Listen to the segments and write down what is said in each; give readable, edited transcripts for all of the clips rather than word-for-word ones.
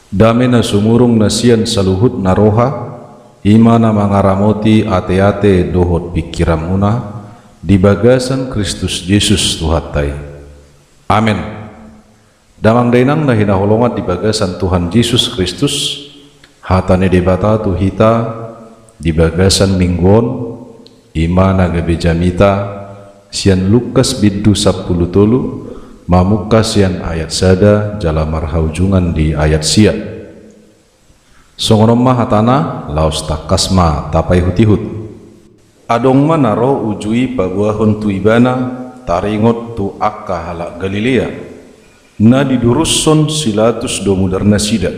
Damena sumurung nasian saluhut naroha, imana mangaramoti ate-ate dohot pikiramuna, di bagasan Kristus Yesus Tuhatai. Amin. Damang dainang na hinaholongat di bagasan Tuhan Yesus Kristus, hatane debata tu hita, di bagasan mingguon, imana gabejamita, sian Lukas biddu 10 mamuka sian ayat sada jala marhaujungan di ayat sia. Songonomma hatana laos takasma tapai hutihut. Adong manaro ujui pabuahon tu ibana taringot tu akka halak Galilea. Na didurusson silatus do mudarna sida.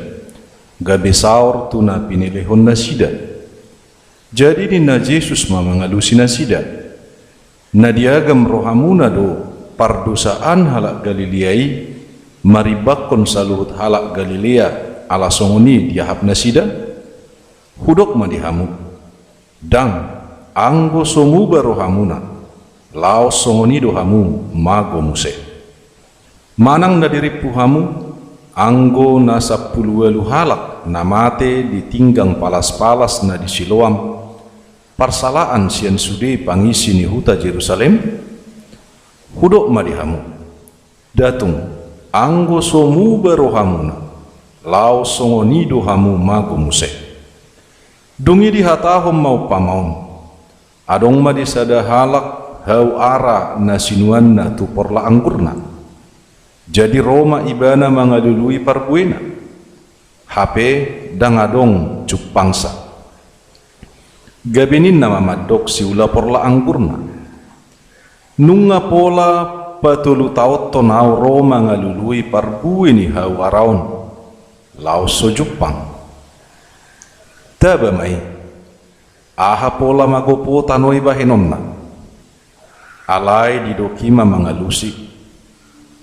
Gabe saur tu na pinilehon na sida. Jadi ni na Yesus mamangalusi na sida. Na diagam rohamuna do pardosaan halak Galileai maribakon saluhut halak Galilea ala songoni diahap nasida hudok madihamu dang anggo somuba rohamuna laos songoni dohamu mago muse manang nadiripu hamu anggo na 10 halak namate ditinggang palas-palas na di Siloam parsalaan sian sude pangisi ni huta Jerusalem hudok madihamu datung anggo somu barohamuna lao songoni dohamu mago muse dungi dihatahom mau pamaun adong madisada halak hau ara nasinuan na tu porla anggurna jadi Roma ibana mangadului parbuena HP dang adong cupangsa gabenin nama madok siula porla anggurna nunga pola patulu taot tonau Roma ngalului parbui ni hawaraon laos so Jepang taba mai aha pola magopo tanoi bahenonna alai didokima mangalusi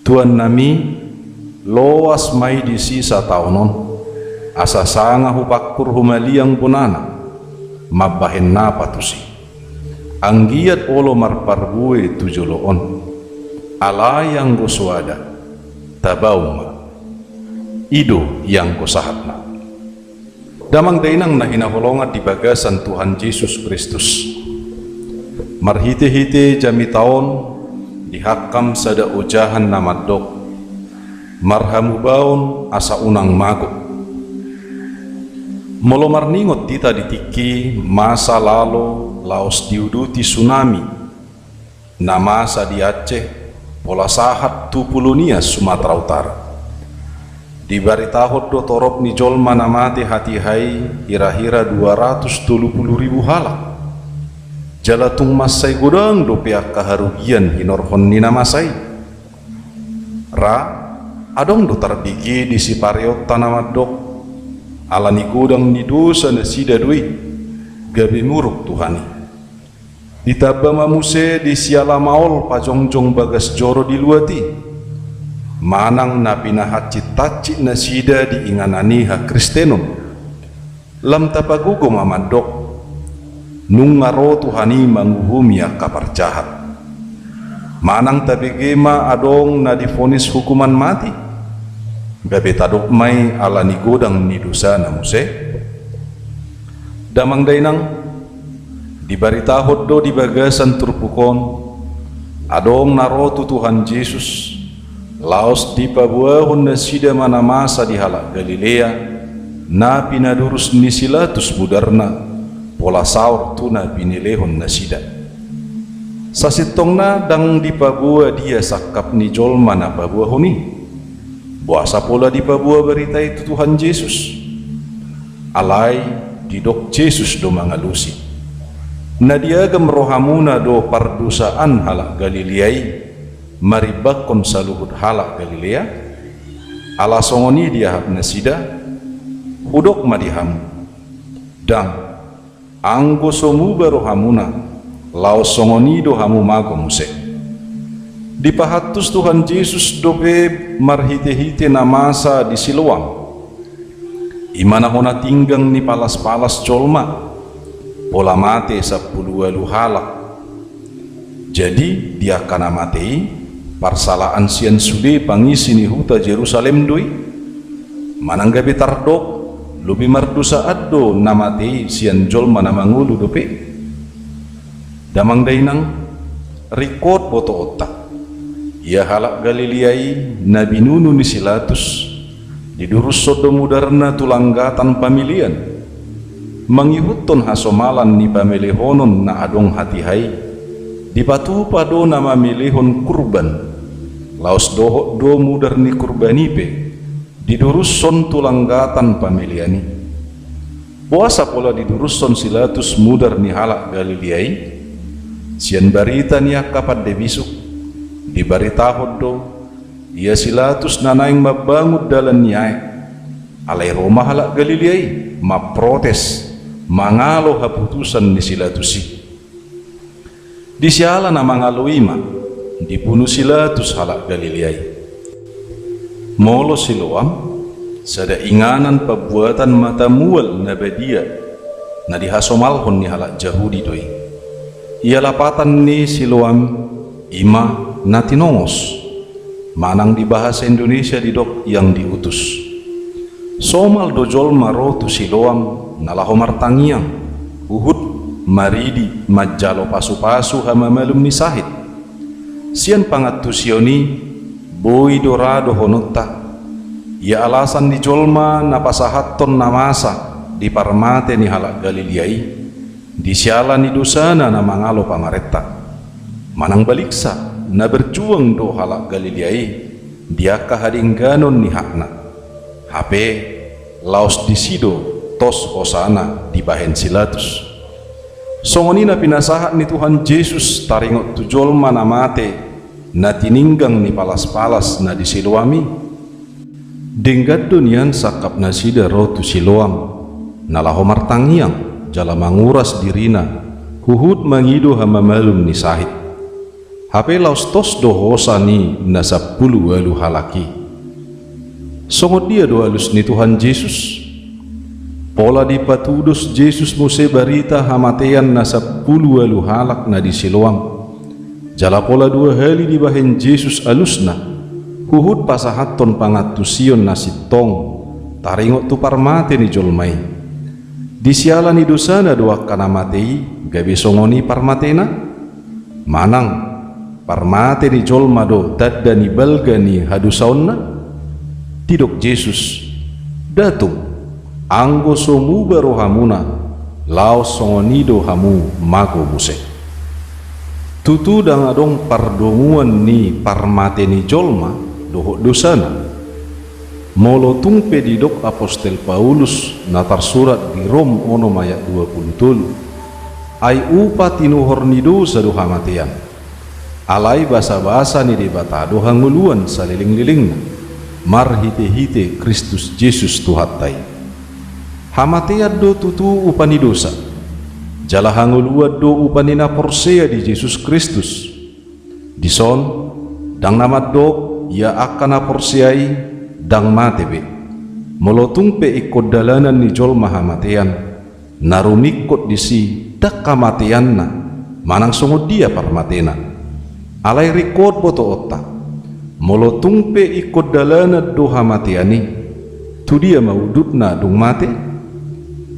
tuan nami loas mai di sisa taunon asa sanga hupakkur humaliang punana mabahen napa tusi anggiat olo marparbue tujoloon ala yang goswada tabauma ido yang gosahatna damang dainang na hinaholongat di bagasan Tuhan Yesus Kristus marhite-hite jami taon dihakam sada ujahan namadok marhamu baon asa unang mago molo marningot tita ditiki masa lalu laos diuduti tsunami na masa di Aceh pola sahat tupulunia Sumatera Utara di baritahot do torop ni jolma namate hati hai hira-hira 270.000 halak jalatung masai gudang do pihak kaharugian hinorhon ni namasai ra adong do tarbigi di sipareot tanamadok alani gudang ni dosa na sida dui gabi muruk Tuhani ditaba mamuse di siala maol pajongjong bagas joro diluati manang napinahat citaci nasida di inganani ha Kristenon lam tapagugo mamadok nung ngaro Tuhani manguhumi kabar jahat manang tabigema adong na difonis hukuman mati gabe tadok mai alani godang ni dosa na muse damang dainang di baritahot do di bagasan turpukon adong narotu Tuhan Yesus laos di pabuahon na sida mana masa di halak Galilea na pinadurus ni silatus budarna pola saur tuna pinilehon na sida sasitongna dang di pabuah dia sakap ni jolma na pabuahoni buasa pola di pabuah berita itu Tuhan Yesus alai didok Yesus do mangalusi na diagam rohamuna do pardosaan halak Galileai maribakon saluhut halak Galilea ala songoni diahap nasida hudok madiham dang anggo somuba rohamuna lao songoni do hamu mago muse dipahatus Tuhan Yesus dobe marhite-hite namasa di Siloam imana hona tinggang ni palas-palas colma pola mate 10 halak jadi dia kana matei parsalaan sian sude pangisi ni huta Jerusalem doi manang gabi tardok lubi mardusa addo namati sian jolma namangulu dope damang dainang rikot boto otak ia halak Galiliai nabi nunu ni silatus didurus sodomudarna tulanggatan pamilian mangihutton hasomalan ni pamilihonon na adong hati hai dipatu pado nama milihon kurban laos do mudar ni kurbanipe didurusson tulanggatan pamiliani puasa pola didurusson silatus mudar ni halak Galiliai sian barita niya kapat debisuk di barita hoddo ia silatus nanaing mabangud dalan niya alai Roma halak Galiliai maprotes mangalo haputusan ni silatusi di siala na mangalo ima dibunuh silatus halak Galiliai molo Siloam sada inganan pabuatan mata mual na badia na dihasomalhon ni halak Jahudi doi ia lapatan ni Siloam ima na tinongos manang di bahasa Indonesia didok yang diutus somal dojol maro tu Siloam nalahomar tangiang uhud maridi majalo pasu-pasu hama malum ni sahid sian pangat tu sioni boy dorado honota ia alasan di jolma napasahatton namasa di parmate ni halak Galiliai di siala ni dosana na mangalo pamaretta manang baliksa na berjuang do halak Galiliai dia kahadingganon ni hakna hape laos disido tos hosana di bahen silatus songonina pinasahat ni Tuhan Yesus taringot tu jolma namate na tininggang ni palas-palas na di Siloami denggat dunian sakap na sida rotu Siloam nalahomar tangiang jala manguras dirina huhud mangido hama malum ni sahid hape laos tos dohosa ni na 10 walu halaki songot dia do alus ni Tuhan Yesus pola dipatudos Yesus muse barita hamatean na 10 walu halak na di Siloam jala pola 2 hali di bahen Yesus alusna huhud pasahatton pangatusion nasitong taringot tu parmate ni jolmai di siala ni dosana doa kana matei gabe songoni parmatena manang parmate ni jolma do tadda ni balga ni hadusaonna tidok Yesus datung anggo somu barohamuna laos songonido hamu mago muse tutu dang adong pardonguan ni parmate ni jolma dohok dosana molo tungpe didok apostel Paulus natar surat di Rom ono ayat 20 ai upa tinuhor ni dosa do hamatean alai basa-basa ni debata do hanguluan saliling-lilingna marhite-hite Kristus Yesus tuhattai hamatean do tutu upani dosa jala hanguluat do upanina porsea di Yesus Kristus dison dang namat do ia akan aporseai dang matebe molotung pe ikut dalanan ni jolma hamatean narumikot disi dak kamatianna manang songod dia parmatena alai rikot boto otak molotung pe ikut dalanan do hamatiani tu dia maudutna dung mate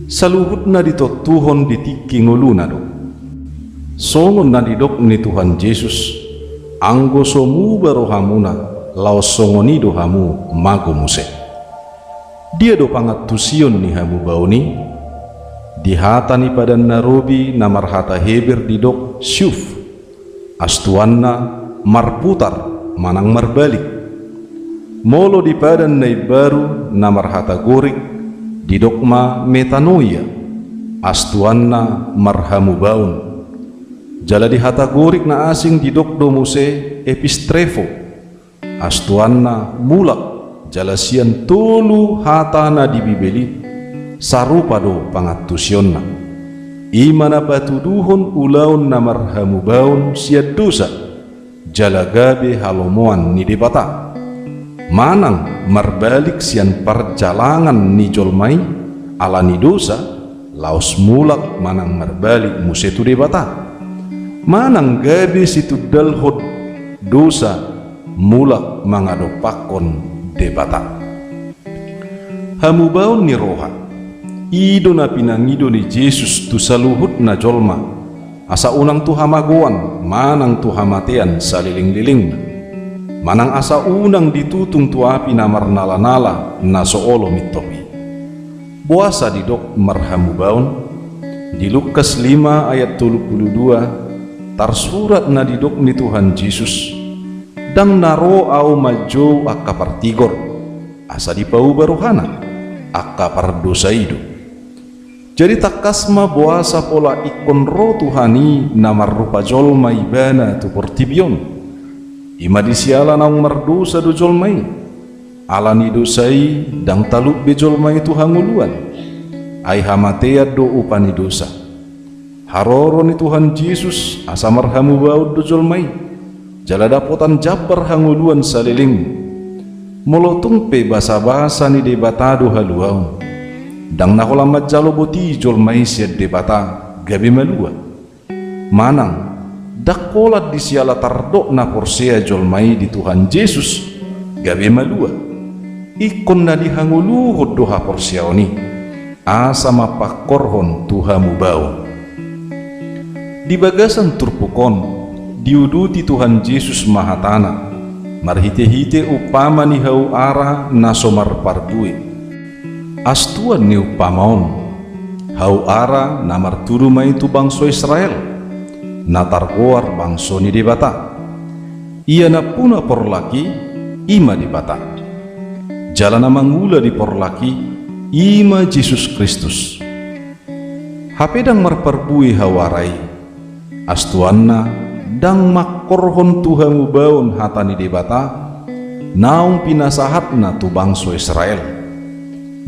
saluhutna ditotuhon ditiki nguluna do songon na didok ni Tuhan Yesus anggo somu barohamuna laos songoni do hamu mago muse dia do pangatusion ni hamu bauni dihatani pada narobi namar hata heber didok syuf astuanna marputar manang marbalik molo di padan nai baru namar hata gorik didokma metanoia astuanna marhamu baun jala di hata gorik na asing didok do muse epistrefo astuanna mulak jala sian tolu hatana di bibeli sarupa do pangatusionna imana batuduhon ulaun na marhamu baun siad dosa jala gabe halomoan ni debata manang marbalik sian perjalangan ni jolmai ala ni dosa laos mulak manang marbalik musetu debata manang gabe situ dalhod dosa mulak mangadopakon debata Hamu baun ni roha ido na pinangido ni Jesus tu saluhut na jolma asa unang tu hamagoan manang tu hamatean saliling-liling manang asa unang ditutung tu api na marnala-nala na soolo mitopi. Buasa didok marhamu baun di Lukas 5 ayat 32 tarsurat na didok ni Tuhan Yesus dang naro au majo akka partigor asa di pau barohana akka pardosa ido. Jadi takasma buasa pola ikon ro Tuhani na marrupa jolma ibana tu portibion ima disiala naung mardosa do jolmai alani dosai dang taluk be jolmai tu hanguluan ai hamatea do upani dosa haroro ni Tuhan Yesus asa marhamu baud do jolmai jala dapotan jabar hanguluan saliling molotung pe basa-basa ni debatado haluau dang nahola jalo boti jolmai siad debata gabi malua manang dakolat disiala tardok na porsea jolmai di Tuhan Yesus gabi malua ikon na dihanguluhod doha porsea oni asa mapakorhon tuhamu bau di bagasan turpukon diuduti Tuhan Yesus mahatana marhite-hite upama ni hau ara na somar pardue astuan ni upamaon hau ara na marturu mai tu bangso Israel na targoar bangso ni debata ia na puna porlaki ima debata jalan na mangula di porlaki ima Yesus Kristus hapedang marparbui hawarai astuanna dang makorhon tuhamu baun hatani debata naung pinasahat na tu bangso Israel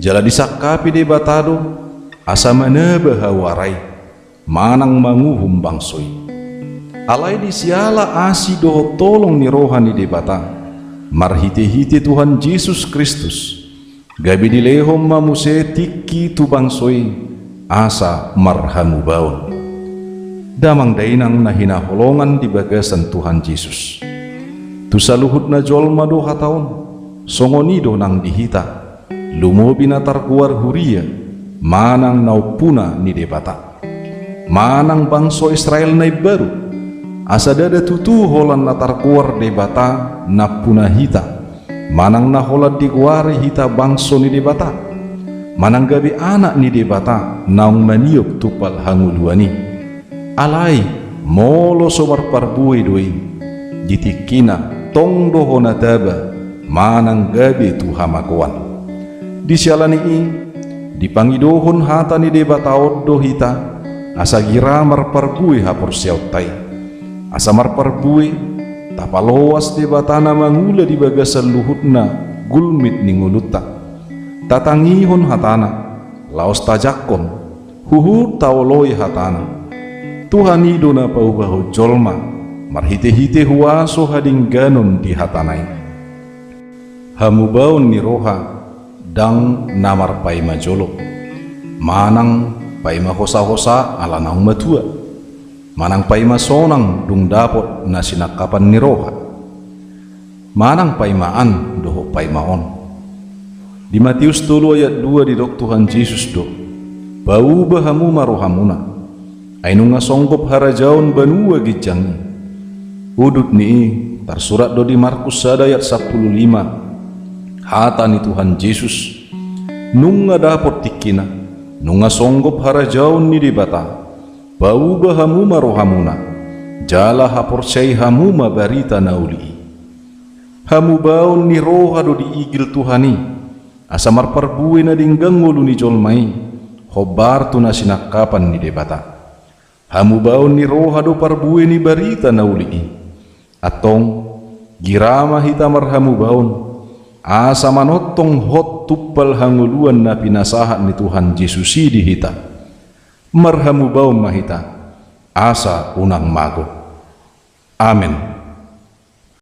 jala disakapi debatado asa manaba hawarai manang manguhum bangsoi alai disiala asi doho tolong ni rohani debata marhite-hite Tuhan Yesus Kristus gabi dilehom mamuse tiki tu bangsoi asa marhamu baun damang dainang na hinaholongan di bagasan Tuhan Yesus tu saluhut na jolma do hataon songonido nang dihita lumobi na tarkuar huria manang naupuna ni debata manang bangso Israel na baru asa dada tutu holan na tarkuar debata na puna hita manang na holat diguari hita bangso ni debata manang gabi anak ni debata naung maniok tupal hanguluani alai molo somar parbui doi ditikina tong doho nataba manang gabi tu hamakuan disialani dipangidohon hata ni debata oddo hita asa gira marparbui hapor siautai asa marparbui tapaloas debatana mangula di bagasan luhutna gulmit ninguluta tatangihon hatana laos tajakon huhur tawloi hatana Tuhan ido na paubaho jolma marhite-hite huaso hading ganon di hatanai hamu baun ni roha dang namar paima jolok manang paima hosa-hosa ala naung matua manang paima sonang dung dapot na sinakapan ni roha manang paimaan doho paimaon di Matius 3 ayat 2 di dok Tuhan Yesus do bau bahamu marohamuna ainu nga songgop harajaon banua gijang udut ni tersurat do di Markus 1 ayat 15 hata ni Tuhan Yesus nunga dapot tikina nunga songgop harajaon ni debata bau bahamu marohamuna jala haporsai hamu barita nauli hamu baun ni roha do di igil Tuhani asamar parbui na dinggang ngulu ni jolmai hobar tu na sinakapan ni debata hamu baun ni roha do parbui ni barita nauli atong girama hita marhamu baun asa manotong hot tuppal hanguluan na pinasahat ni Tuhan Yesus di hita marhamu baun mahita asa unang mago amen.